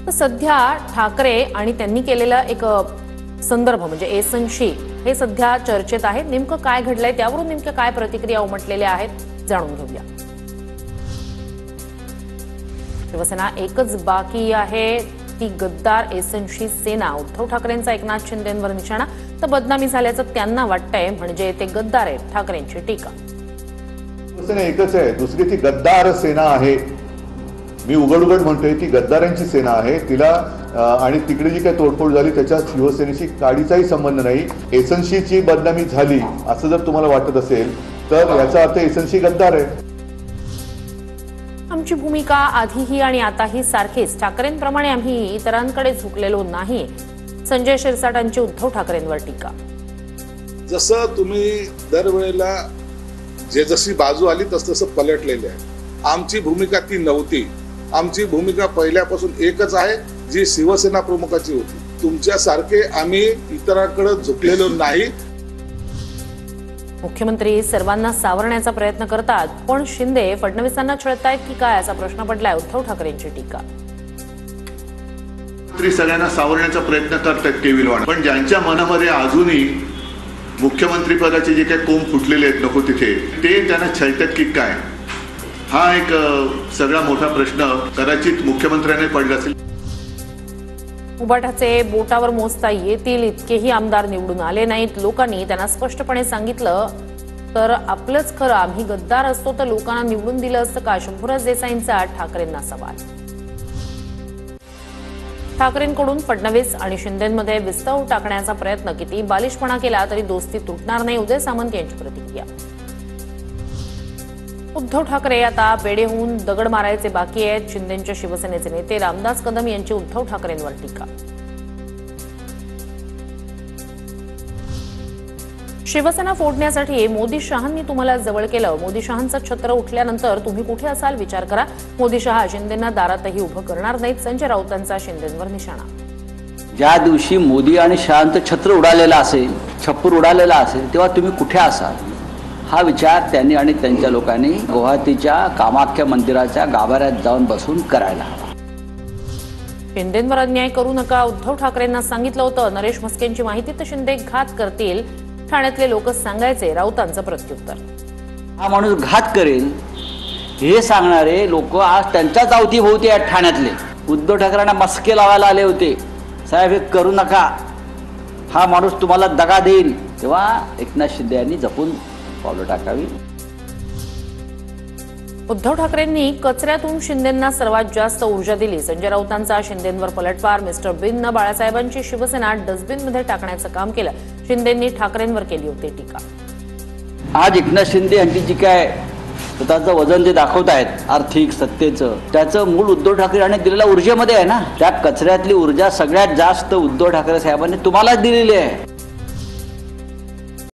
तर सध्या ठाकरे आणि त्यांनी केलेला एक संदर्भ म्हणजे एसनशी हे सध्या चर्चेत आहे। नेमकं काय घडलंय त्यावरून नेमक्या काय प्रतिक्रिया उमटलेल्या आहेत जाणून घेऊया। शिवसेना एकच बाकी आहे ती गद्दार एसनशी सेना। उद्धव ठाकरेंचा एकनाथ शिंदेंवर निशाणा, तर बदनामी झाल्याचं त्यांना वाटतंय म्हणजे ते गद्दार आहेत, ठाकरेंची टीका। शिवसेना एकच आहे, दुसरी ती गद्दार सेना आहे। मी उघड म्हणतोय ती गद्दारांची सेना आहे। तिला आणि तिकडे जी काही तोडफोड झाली त्याच्या शिवसेनेशी काडीचाही संबंध नाही। एसनशीची बदनामी झाली असं जर तुम्हाला वाटत असेल तर याचा अर्थ एसनशी गद्दार आहे। आमची भूमिका आधीही आणि आताही सारखीच, ठाकरेंप्रमाणे आम्ही इतरांकडे झुकलेलो नाही। संजय शिरसाटांची उद्धव ठाकरेंवर टीका। जसं तुम्ही दरवेळेला जशी बाजू आली तसं पलटलेले आहे। आमची भूमिका ती नव्हती। आमची भूमिका पहिल्यापासून एकच आहे जी शिवसेना प्रमुखाची होती। तुमच्यासारखे आम्ही इतरांकडे झुकलेलो नाही। मुख्यमंत्री सर्वांना सावरण्याचा प्रयत्न करतात, पण शिंदे फडणवीसांना छळतायत की काय असा प्रश्न पडलाय उद्धव ठाकरेंची टीका। सगळ्यांना सावरण्याचा प्रयत्न करतात केविलवाण, पण ज्यांच्या मनामध्ये अजूनही मुख्यमंत्री पदाचे जे काही कोंब फुटलेले आहेत नको तिथे, ते त्यांना छळतात की काय, हा एक सगळा मोठा प्रश्न कदाचित मुख्यमंत्र्यांनी पडला असेल। उबाठाचे बोटावर मोजता येतील इतकेही आमदार निवडून आले नाहीत। लोकांनी त्यांना स्पष्टपणे सांगितलं तर आपलंच खरं, आम्ही गद्दार असतो तर लोकांना निवडून दिलं असतं का, शंभूराज देसाईंचा ठाकरेंना सवाल। ठाकरेंकडून फडणवीस आणि शिंदेंमध्ये विस्तव टाकण्याचा प्रयत्न किती बालिशपणा केला तरी दोस्ती तुटणार नाही, उदय सामंत यांची प्रतिक्रिया। उद्धव ठाकरे आता बेडे होऊन दगड मारायचे बाकी आहेत। शिंदेंच्या शिवसेनेचे नेते रामदास कदम यांची उद्धव ठाकरेंवर टीका। शिवसेना फोडण्यासाठी मोदी शहांनी तुम्हाला जवळ केलं। मोदी शहांचं छत्र उठल्यानंतर तुम्ही कुठे असाल विचार करा। मोदी शहा शिंदेंना दारातही उभं करणार नाहीत, संजय राऊतांचा शिंदेंवर निशाणा। ज्या दिवशी मोदी आणि शहांचं छत्र उडालेलं असेल, छप्पर उडालेला असेल, तेव्हा तुम्ही कुठे असाल हा विचार त्यांनी आणि त्यांच्या लोकांनी गुवाहाटीच्या कामाख्या मंदिराच्या गाभाऱ्यात जाऊन बसून करायला हवा। शिंदेंवर अन्याय करू नका उद्धव ठाकरेंना सांगितलं होतं। नरेश म्हस्केंची माहिती तर शिंदे घात करतील, ठाण्यातले लोक सांगायचे, राऊतांचं प्रत्युत्तर। हा माणूस घात करेल हे सांगणारे लोक आज त्यांच्याच अवतीभोवती आहेत ठाण्यातले। उद्धव ठाकरेंना मस्के लावायला आले होते, साहेब हे करू नका, हा माणूस तुम्हाला दगा देईल। तेव्हा एकनाथ शिंदे यांनी जपून पावलं टाकावी। उद्धव ठाकरेंनी कचऱ्यातून शिंदेंना सर्वात जास्त ऊर्जा दिली। संजय राऊतांचा शिंदेंवर पलटवार। मिस्टर बिननं बाळासाहेबांची शिवसेना डस्टबिनमध्ये टाकण्याचं काम केलं। शिंदेंनी ठाकरेंवर केली होती टीका। आज एकनाथ शिंदे यांची जी काय स्वतःचं वजन जे दाखवत आहेत आर्थिक सत्तेचं, त्याचं मूळ उद्धव ठाकरे यांनी दिलेल्या ऊर्जेमध्ये आहे ना। त्या कचऱ्यातली ऊर्जा सगळ्यात जास्त उद्धव ठाकरे साहेबांनी तुम्हालाच दिलेली आहे।